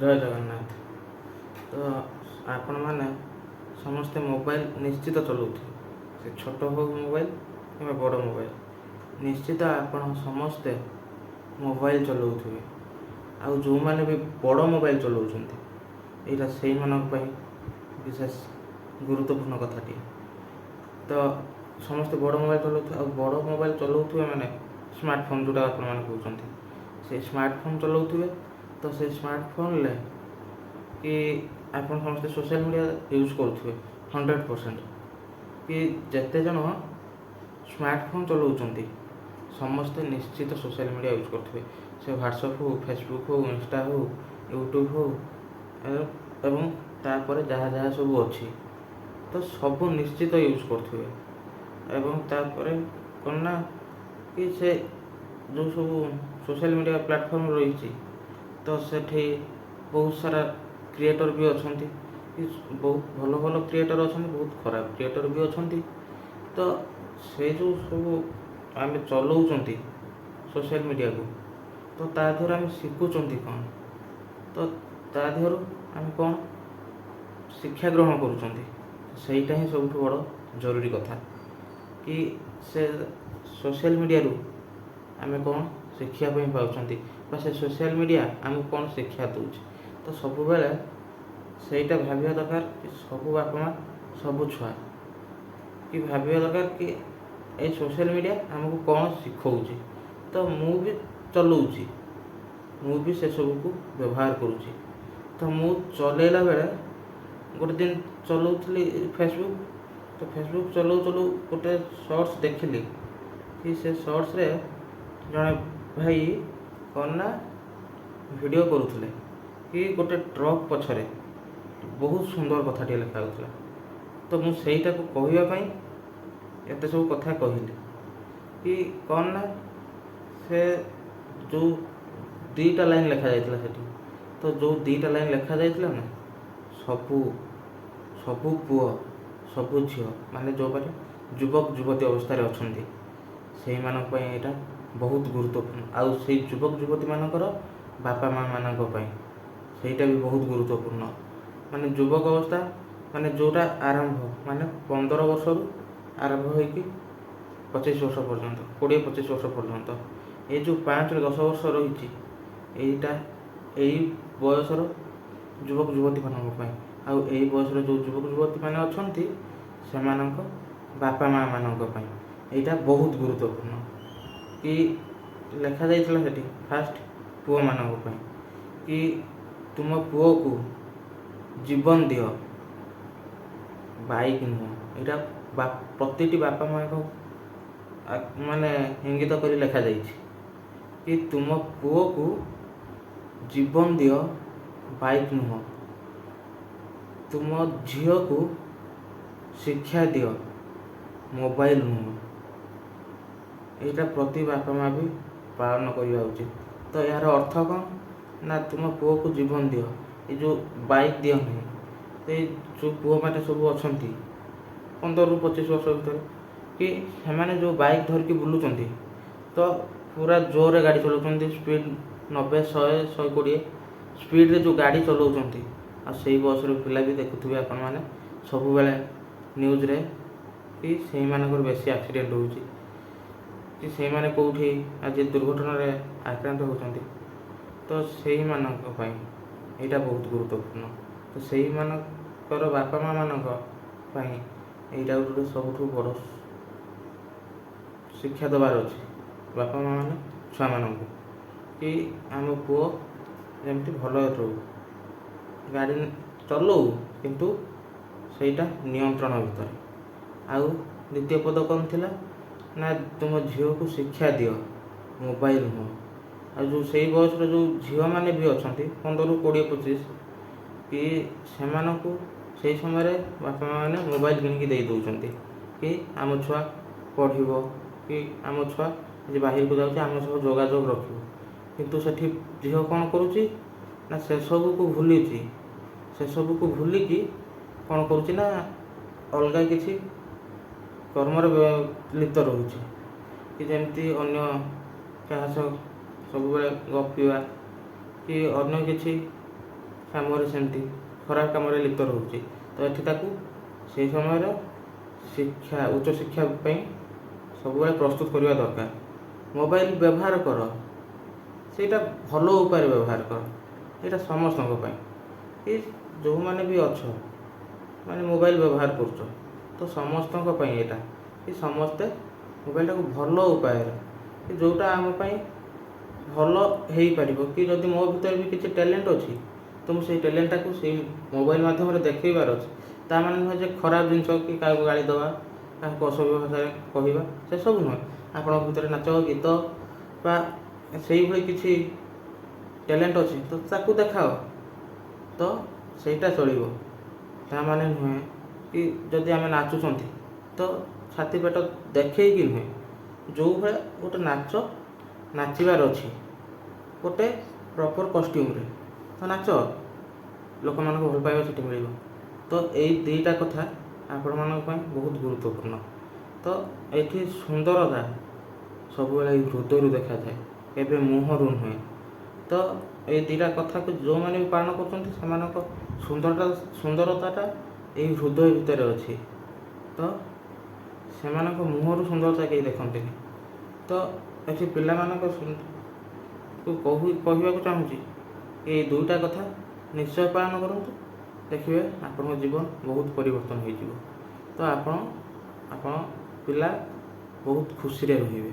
ଜୟ ଜଗନ୍ନାଥ। ତ ଆପଣମାନେ ସମସ୍ତେ ମୋବାଇଲ ନିଶ୍ଚିତ ଚଲାଉଥିବେ, ସେ ଛୋଟ ହେଉ ମୋବାଇଲ କିମ୍ବା ବଡ଼ ମୋବାଇଲ, ନିଶ୍ଚିତ ଆପଣ ସମସ୍ତେ ମୋବାଇଲ ଚଲାଉଥିବେ। ଆଉ ଯେଉଁମାନେ ବି ବଡ଼ ମୋବାଇଲ ଚଲାଉଛନ୍ତି, ଏଇଟା ସେଇମାନଙ୍କ ପାଇଁ ବିଶେଷ ଗୁରୁତ୍ୱପୂର୍ଣ୍ଣ କଥାଟିଏ। ତ ସମସ୍ତେ ବଡ଼ ମୋବାଇଲ ଚଲାଉଥିବେ, ଆଉ ବଡ଼ ମୋବାଇଲ ଚଲାଉଥିବେ ମାନେ ସ୍ମାର୍ଟଫୋନ୍ ଯେଉଁଟା ଆପଣମାନେ କହୁଛନ୍ତି, ସେଇ ସ୍ମାର୍ଟଫୋନ୍ ଚଲାଉଥିବେ। ତ ସେ ସ୍ମାର୍ଟଫୋନ୍ରେ କି ଆପଣ ସମସ୍ତେ ସୋସିଆଲ ମିଡ଼ିଆ ୟୁଜ୍ କରୁଥିବେ 100%। କି ଯେତେ ଜଣ ସ୍ମାର୍ଟଫୋନ୍ ଚଲାଉଛନ୍ତି ସମସ୍ତେ ନିଶ୍ଚିତ ସୋସିଆଲ ମିଡ଼ିଆ ୟୁଜ୍ କରୁଥିବେ। ସେ ହ୍ୱାଟ୍ସଆପ୍ ହେଉ, ଫେସବୁକ୍ ହେଉ, ଇନଷ୍ଟା ହେଉ, ୟୁଟ୍ୟୁବ୍ ହେଉ, ଏବଂ ତାପରେ ଯାହା ଯାହା ସବୁ ଅଛି, ତ ସବୁ ନିଶ୍ଚିତ ୟୁଜ୍ କରୁଥିବେ। ଏବଂ ତାପରେ କ'ଣ ନା କି ସେ ଯେଉଁ ସବୁ ସୋସିଆଲ ମିଡ଼ିଆ ପ୍ଲାଟଫର୍ମ ରହିଛି, ତ ସେଠି ବହୁତ ସାରା କ୍ରିଏଟର୍ ବି ଅଛନ୍ତି। ବହୁତ ଭଲ ଭଲ କ୍ରିଏଟର୍ ଅଛନ୍ତି, ବହୁତ ଖରାପ କ୍ରିଏଟର୍ ବି ଅଛନ୍ତି। ତ ସେ ଯେଉଁ ସବୁ ଆମେ ଚଲାଉଛନ୍ତି ସୋସିଆଲ ମିଡ଼ିଆକୁ, ତ ତା ଦେହରୁ ଆମେ ଶିଖୁଛନ୍ତି କ'ଣ? ତ ତା ଦେହରୁ ଆମେ କ'ଣ ଶିକ୍ଷା ଗ୍ରହଣ କରୁଛନ୍ତି? ସେଇଟା ହିଁ ସବୁଠୁ ବଡ଼ ଜରୁରୀ କଥା। କି ସେ ସୋସିଆଲ ମିଡ଼ିଆରୁ ଆମେ କ'ଣ ଶିଖିବା ପାଇଁ ପାଉଛନ୍ତି, ବା ସେ ସୋସିଆଲ ମିଡ଼ିଆ ଆମକୁ କ'ଣ ଶିକ୍ଷା ଦେଉଛି। ତ ସବୁବେଳେ ସେଇଟା ଭାବିବା ଦରକାର କି ସବୁ ବାପା ମା', ସବୁ ଛୁଆ କି ଭାବିବା ଦରକାର କି ଏଇ ସୋସିଆଲ ମିଡ଼ିଆ ଆମକୁ କ'ଣ ଶିଖଉଛି। ତ ମୁଁ ବି ଚଲାଉଛି, ମୁଁ ବି ସେସବୁକୁ ବ୍ୟବହାର କରୁଛି। ତ ମୁଁ ଚଲାଇଲା ବେଳେ ଗୋଟେ ଦିନ ଚଲାଉଥିଲି ଫେସବୁକ୍। ତ ଫେସବୁକ୍ ଚଲାଉ ଚଲାଉ ଗୋଟେ ସର୍ଟସ୍ ଦେଖିଲି କି ସେ ସର୍ଟସ୍ରେ ଜଣେ ଭାଇ କ'ଣ ନା ଭିଡ଼ିଓ କରୁଥିଲେ କି ଗୋଟେ ଟ୍ରକ୍ ପଛରେ ବହୁତ ସୁନ୍ଦର କଥାଟିଏ ଲେଖା ହେଉଥିଲା। ତ ମୁଁ ସେଇଟାକୁ କହିବା ପାଇଁ ଏତେ ସବୁ କଥା କହିଲି କି କ'ଣ ନା ସେ ଯେଉଁ 2ଟା ଲାଇନ୍ ଲେଖାଯାଇଥିଲା ସେଠି, ତ ଯେଉଁ 2ଟା ଲାଇନ୍ ଲେଖାଯାଇଥିଲା ନା, ସବୁ ପୁଅ, ସବୁ ଝିଅ, ମାନେ ଯେଉଁମାନେ ଯୁବକ ଯୁବତୀ ଅବସ୍ଥାରେ ଅଛନ୍ତି, ସେଇମାନଙ୍କ ପାଇଁ ଏଇଟା ବହୁତ ଗୁରୁତ୍ୱପୂର୍ଣ୍ଣ। ଆଉ ସେଇ ଯୁବକ ଯୁବତୀମାନଙ୍କର ବାପା ମା' ମାନଙ୍କ ପାଇଁ ସେଇଟା ବି ବହୁତ ଗୁରୁତ୍ୱପୂର୍ଣ୍ଣ। ମାନେ ଯୁବକ ଅବସ୍ଥା ମାନେ ଯେଉଁଟା ଆରମ୍ଭ, ମାନେ 15 ବର୍ଷରୁ ଆରମ୍ଭ ହୋଇକି 25 ବର୍ଷ ପର୍ଯ୍ୟନ୍ତ, 20-25 ବର୍ଷ ପର୍ଯ୍ୟନ୍ତ, ଏଇ ଯେଉଁ 5ରୁ 10 ବର୍ଷ ରହିଛି, ଏଇ ବୟସର ଯୁବକ ଯୁବତୀମାନଙ୍କ ପାଇଁ। ଆଉ ଏଇ ବୟସର ଯେଉଁ ଯୁବକ ଯୁବତୀମାନେ ଅଛନ୍ତି, ସେମାନଙ୍କ ବାପା ମା' ମାନଙ୍କ ପାଇଁ ଏଇଟା ବହୁତ ଗୁରୁତ୍ୱପୂର୍ଣ୍ଣ। କି ଲେଖାଯାଇଥିଲା ସେଠି ଫାଷ୍ଟ ପୁଅମାନଙ୍କ ପାଇଁ କି ତୁମ ପୁଅକୁ ଜୀବନ ଦିଅ, ବାଇକ୍ ନୁହଁ। ଏଇଟା ପ୍ରତିଟି ବାପା ମା'ଙ୍କ ମାନେ ଇଙ୍ଗିତ କରି ଲେଖାଯାଇଛି କି ତୁମ ପୁଅକୁ ଜୀବନ ଦିଅ, ବାଇକ୍ ନୁହଁ। ତୁମ ଝିଅକୁ ଶିକ୍ଷା ଦିଅ, ମୋବାଇଲ ନୁହଁ। ଏଇଟା ପ୍ରତି ବାପା ମା' ବି ପାଳନ କରିବା ଉଚିତ। ତ ଏହାର ଅର୍ଥ କ'ଣ ନା, ତୁମ ପୁଅକୁ ଜୀବନ ଦିଅ, ଏ ଯେଉଁ ବାଇକ୍ ଦିଅ ନାହିଁ। ଏଇ ଯେଉଁ ପୁଅମାନେ ସବୁ ଅଛନ୍ତି 15ରୁ 25 ବର୍ଷ ଭିତରେ, କି ସେମାନେ ଯେଉଁ ବାଇକ୍ ଧରିକି ବୁଲୁଛନ୍ତି, ତ ପୁରା ଜୋରରେ ଗାଡ଼ି ଚଲାଉଛନ୍ତି, ସ୍ପିଡ଼ 90, 100, 120 ସ୍ପିଡ଼ରେ ଯେଉଁ ଗାଡ଼ି ଚଲାଉଛନ୍ତି। ଆଉ ସେଇ ବୟସର ପିଲା ବି ଦେଖୁଥିବେ ଆପଣମାନେ ସବୁବେଳେ ନ୍ୟୁଜ୍ରେ କି ସେଇମାନଙ୍କର ବେଶୀ ଆକ୍ସିଡେଣ୍ଟ ହେଉଛି, କି ସେଇମାନେ କେଉଁଠି ଆଜି ଦୁର୍ଘଟଣାରେ ଆକ୍ରାନ୍ତ ହେଉଛନ୍ତି। ତ ସେଇମାନଙ୍କ ପାଇଁ ଏଇଟା ବହୁତ ଗୁରୁତ୍ୱପୂର୍ଣ୍ଣ। ତ ସେଇମାନଙ୍କର ବାପା ମା' ମାନଙ୍କ ପାଇଁ ଏଇଟା ଗୋଟେ ସବୁଠୁ ବଡ଼ ଶିକ୍ଷା ଦେବାର ଅଛି। ବାପା ମା' ମାନେ ଛୁଆମାନଙ୍କୁ କି ଆମ ପୁଅ ଯେମିତି ଭଲରେ ରହୁ, ଗାଡ଼ି ଚଲାଉ, କିନ୍ତୁ ସେଇଟା ନିୟନ୍ତ୍ରଣ ଭିତରେ। ଆଉ ଦ୍ୱିତୀୟ ପଦ କ'ଣ ଥିଲା ନା, ତୁମ ଝିଅକୁ ଶିକ୍ଷା ଦିଅ, ମୋବାଇଲ ନୁହଁ। ଆଉ ଯେଉଁ ସେଇ ବୟସର ଯେଉଁ ଝିଅମାନେ ବି ଅଛନ୍ତି 15ରୁ 20, 25, କି ସେମାନଙ୍କୁ ସେଇ ସମୟରେ ବାପା ମା' ମାନେ ମୋବାଇଲ କିଣିକି ଦେଇ ଦେଉଛନ୍ତି କି ଆମ ଛୁଆ ପଢ଼ିବ, କି ଆମ ଛୁଆ ଯେ ବାହାରକୁ ଯାଉଛି ଆମ ସହ ଯୋଗାଯୋଗ ରଖିବ। କିନ୍ତୁ ସେଠି ଝିଅ କ'ଣ କରୁଛି ନା, ସେସବୁକୁ ଭୁଲିକି କ'ଣ କରୁଛି ନା, ଅଲଗା କିଛି କର୍ମରେ ଲିପ୍ତ ରହୁଛି। କି ଯେମିତି ଅନ୍ୟ କାହା ସହ ସବୁବେଳେ ଗପିବା, କି ଅନ୍ୟ କିଛି କାମରେ ସେମିତି ଖରାପ କାମରେ ଲିପ୍ତ ରହୁଛି। ତ ଏଠି ତାକୁ ସେହି ସମୟରେ ଉଚ୍ଚ ଶିକ୍ଷା ପାଇଁ ସବୁବେଳେ ପ୍ରସ୍ତୁତ କରିବା ଦରକାର। ମୋବାଇଲ ବ୍ୟବହାର କର, ସେଇଟା ଭଲ ଉପାୟରେ ବ୍ୟବହାର କର। ଏଇଟା ସମସ୍ତଙ୍କ ପାଇଁ, କି ଯେଉଁମାନେ ବି ଅଛ ମାନେ ମୋବାଇଲ ବ୍ୟବହାର କରୁଛ, ତ ସମସ୍ତଙ୍କ ପାଇଁ ଏଇଟା କି ସମସ୍ତେ ମୋବାଇଲଟାକୁ ଭଲ ଉପାୟରେ, କି ଯେଉଁଟା ଆମ ପାଇଁ ଭଲ ହେଇପାରିବ। କି ଯଦି ମୋ ଭିତରେ ବି କିଛି ଟ୍ୟାଲେଣ୍ଟ ଅଛି, ତ ମୁଁ ସେଇ ଟ୍ୟାଲେଣ୍ଟଟାକୁ ସେଇ ମୋବାଇଲ ମାଧ୍ୟମରେ ଦେଖେଇବାର ଅଛି। ତା ମାନେ ନୁହେଁ ଯେ ଖରାପ ଜିନିଷ କି କାହାକୁ ଗାଳି ଦେବା, କାହାକୁ ଅସଭ୍ୟ ଭାଷାରେ କହିବା, ସେସବୁ ନୁହେଁ। ଆପଣଙ୍କ ଭିତରେ ନାଚ ଗୀତ ବା ସେଇଭଳି କିଛି ଟ୍ୟାଲେଣ୍ଟ ଅଛି ତ ତାକୁ ଦେଖାଅ, ତ ସେଇଟା ଚଳିବ। ତା ମାନେ ନୁହେଁ କି ଯଦି ଆମେ ନାଚୁଛନ୍ତି ତ ଛାତି ପେଟ ଦେଖେଇକି ନୁହେଁ। ଯେଉଁଭଳିଆ ଗୋଟେ ନାଚିବାର ଅଛି ଗୋଟେ ପ୍ରପର୍ କଷ୍ଟ୍ୟୁମ୍ରେ, ତ ନାଚ, ଲୋକମାନଙ୍କୁ ଭଲ ପାଇବା ସେଠି ମିଳିବ। ତ ଏଇ ଦୁଇଟା କଥା ଆପଣମାନଙ୍କ ପାଇଁ ବହୁତ ଗୁରୁତ୍ୱପୂର୍ଣ୍ଣ। ତ ଏଠି ସୁନ୍ଦରତା ସବୁବେଳେ ଏଇ ହୃଦୟରୁ ଦେଖାଯାଏ, କେବେ ମୁହଁରୁ ନୁହେଁ। ତ ଏଇ ଦୁଇଟା କଥାକୁ ଯେଉଁମାନେ ବି ପାଳନ କରୁଛନ୍ତି ସେମାନଙ୍କ ସୁନ୍ଦରତାଟା ଏଇ ହୃଦୟ ଭିତରେ ଅଛି। ତ ସେମାନଙ୍କ ମୁହଁରୁ ସୁନ୍ଦରତା କେହି ଦେଖନ୍ତିନି। ତ ଏଠି ପିଲାମାନଙ୍କୁ କହିବାକୁ ଚାହୁଁଛି ଏଇ ଦୁଇଟା କଥା ନିଶ୍ଚୟ ପାଳନ କରନ୍ତୁ, ଦେଖିବେ ଆପଣଙ୍କ ଜୀବନ ବହୁତ ପରିବର୍ତ୍ତନ ହୋଇଯିବ। ତ ଆପଣ ପିଲା ବହୁତ ଖୁସିରେ ରହିବେ।